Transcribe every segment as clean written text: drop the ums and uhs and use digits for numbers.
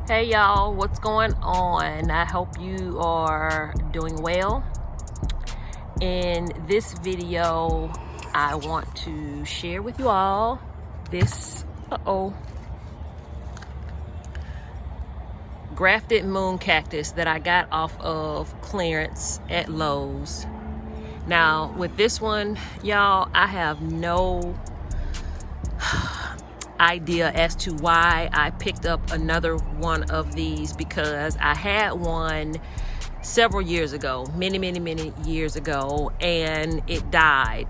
Hey y'all, what's going on? I hope you are doing well. In this video, I want to share with you all this grafted moon cactus that I got off of clearance at Lowe's. Now with this one, y'all, I have no idea as to why I picked up another one of these, because I had one several years ago, many years ago, and it died.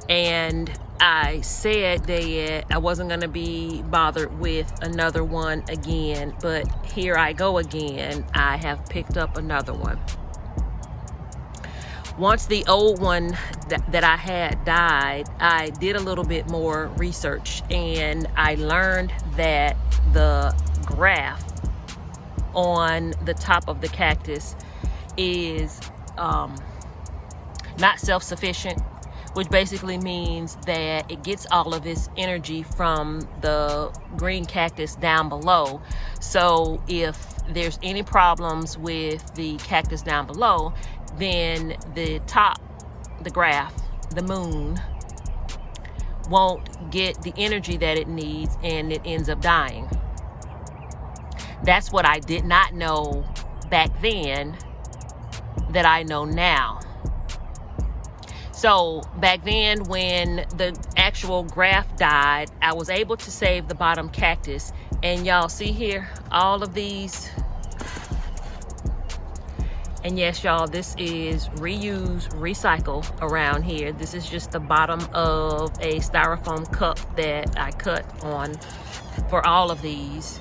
And I said that I wasn't going to be bothered with another one again, but here I go again. I have picked up another one. Once the old one that I had died, I did a little bit more research, and I learned that the graft on the top of the cactus is not self-sufficient, which basically means that it gets all of its energy from the green cactus down below. So if there's any problems with the cactus down below, then the top, the graft, the moon, won't get the energy that it needs, and it ends up dying. That's what I did not know back then that I know now. So back then, when the actual graft died, I was able to save the bottom cactus. And y'all see here, all of these. And yes, y'all, this is reuse, recycle around here. This is just the bottom of a styrofoam cup that I cut on for all of these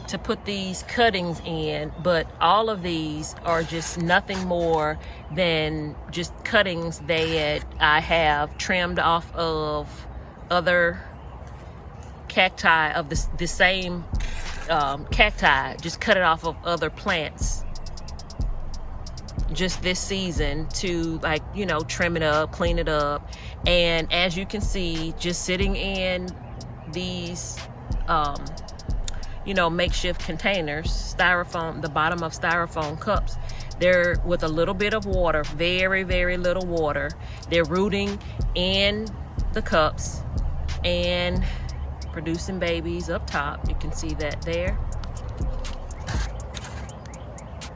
to put these cuttings in. But all of these are just nothing more than just cuttings that I have trimmed off of other cacti of the same cacti, just cut it off of other plants just this season to, like, you know, trim it up, clean it up. And as you can see, just sitting in these you know, makeshift containers, styrofoam, the bottom of styrofoam cups, they're with a little bit of water, very little water. They're rooting in the cups and producing babies up top. You can see that there,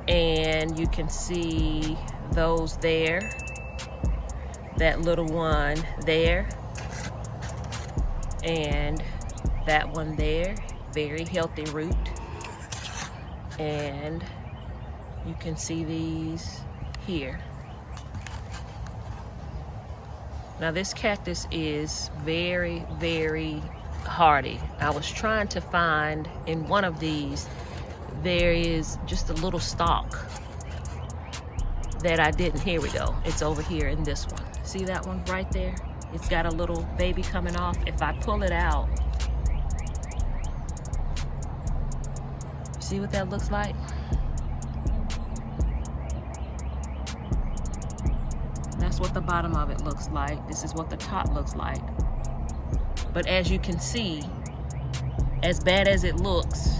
and you can see those there, that little one there, and that one there. Very healthy root. And you can see these here. Now this cactus is very hardy. I was trying to find in one of these, there is just a little stalk that I didn't. Here we go. It's over here in this one. See that one right there? It's got a little baby coming off. If I pull it out, see what that looks like? That's what the bottom of it looks like. This is what the top looks like. But as you can see, as bad as it looks,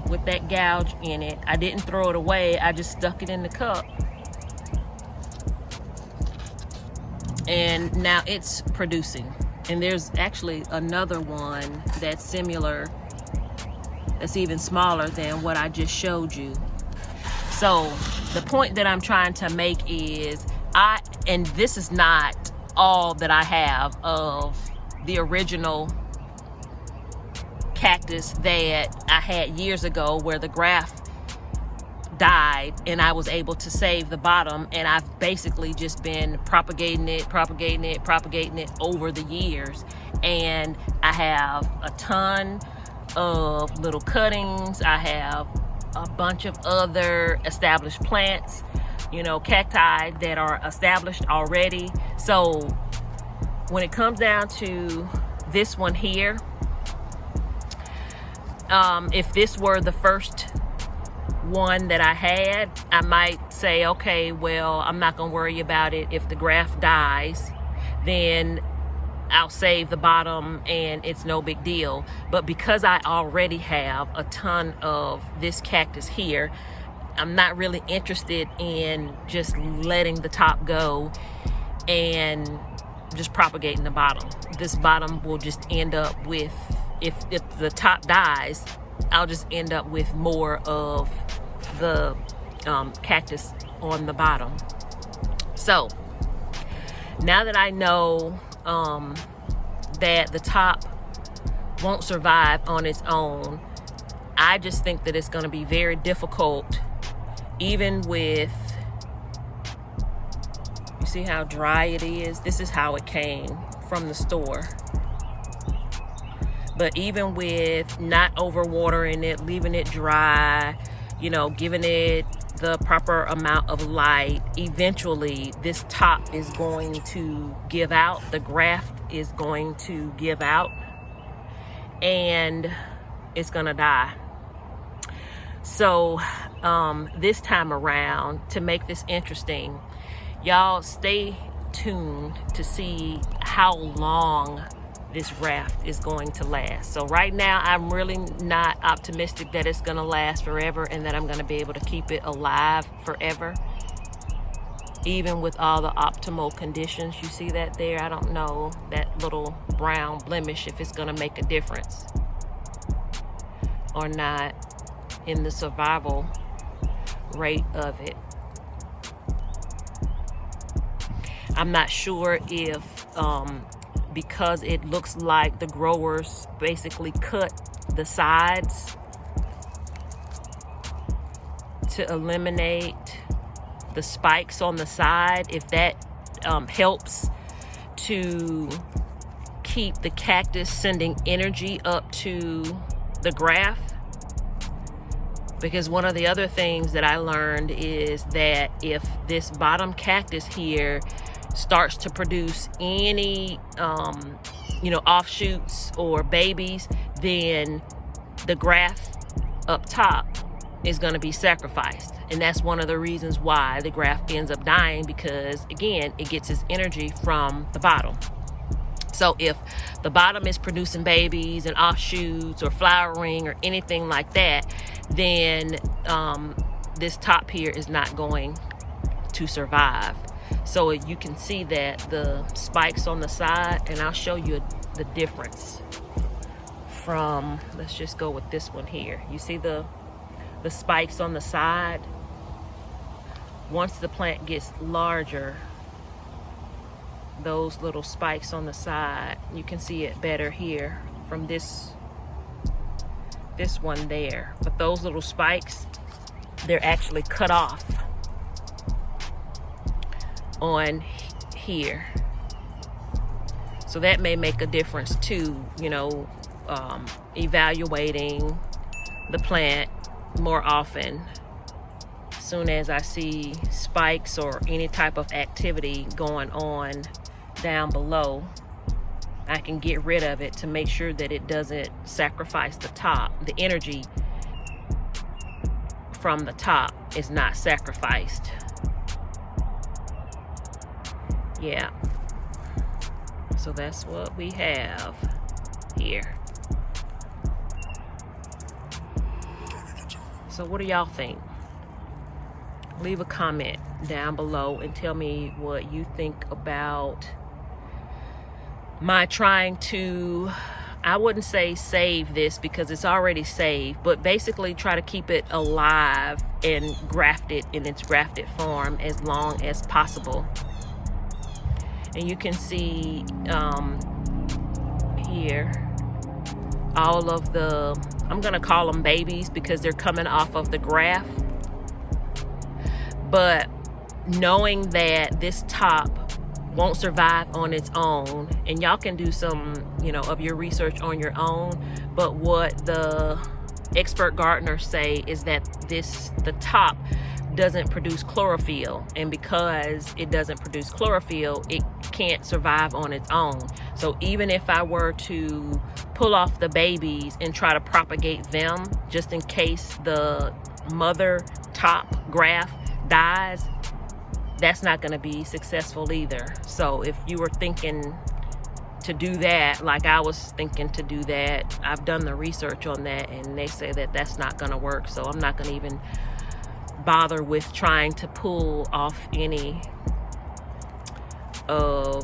with that gouge in it, I didn't throw it away. I just stuck it in the cup. And now it's producing. And there's actually another one that's similar, that's even smaller than what I just showed you. So the point that I'm trying to make is, and this is not all that I have of the original cactus that I had years ago, where the graft died and I was able to save the bottom, and I've basically just been propagating it over the years. And I have a ton of little cuttings. I have a bunch of other established plants, you know, cacti that are established already. So when it comes down to this one here, if this were the first one that I had, I might say, okay, well, I'm not gonna worry about it. If the graft dies, then I'll save the bottom and it's no big deal. But because I already have a ton of this cactus here, I'm not really interested in just letting the top go and just propagating the bottom. This bottom will just end up with, if the top dies, I'll just end up with more of the cactus on the bottom. So now that I know that the top won't survive on its own, I just think that it's going to be very difficult, even with, you see how dry it is? This is how it came from the store. But even with not overwatering it, leaving it dry, you know, giving it the proper amount of light, eventually this top is going to give out. The graft is going to give out and it's gonna die. So this time around, to make this interesting, y'all stay tuned to see how long this raft is going to last. So right now, I'm really not optimistic that it's gonna last forever and that I'm gonna be able to keep it alive forever, even with all the optimal conditions. You see that there? I don't know, that little brown blemish, if it's gonna make a difference or not in the survival rate of it. I'm not sure if because it looks like the growers basically cut the sides to eliminate the spikes on the side, if that helps to keep the cactus sending energy up to the graft. Because one of the other things that I learned is that if this bottom cactus here starts to produce any offshoots or babies, then the graft up top is going to be sacrificed. And that's one of the reasons why the graft ends up dying, because again, it gets its energy from the bottom. So if the bottom is producing babies and offshoots or flowering or anything like that, then this top here is not going to survive. So you can see that the spikes on the side, and I'll show you the difference from, let's just go with this one here. You see the spikes on the side? Once the plant gets larger, those little spikes on the side, you can see it better here from this one there. But those little spikes, they're actually cut off on here. So that may make a difference too, evaluating the plant more often. As soon as I see spikes or any type of activity going on down below, I can get rid of it to make sure that it doesn't sacrifice the top. The energy from the top is not sacrificed. Yeah. So that's what we have here. So what do y'all think? Leave a comment down below and tell me what you think about my trying to, I wouldn't say save this because it's already saved, but basically try to keep it alive and grafted in its grafted form as long as possible. And you can see here all of the, I'm gonna call them babies because they're coming off of the graft. But knowing that this top won't survive on its own, and y'all can do some of your research on your own, but what the expert gardeners say is that the top doesn't produce chlorophyll, and because it doesn't produce chlorophyll, it can't survive on its own. So even if I were to pull off the babies and try to propagate them, just in case the mother top graft dies, that's not going to be successful either. So if you were thinking to do that, like I was thinking to do that. I've done the research on that, and they say that that's not gonna work, so I'm not gonna even bother with trying to pull off any of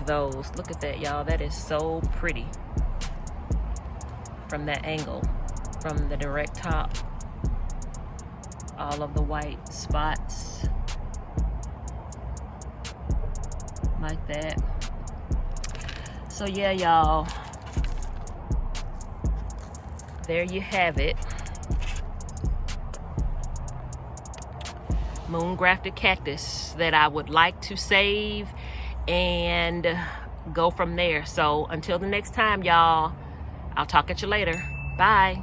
those. Look at that, y'all. That is so pretty from that angle, from the direct top. All of the white spots like that. So yeah, y'all, there you have it. Moon grafted cactus that I would like to save and go from there. So until the next time, y'all, I'll talk at you later. Bye.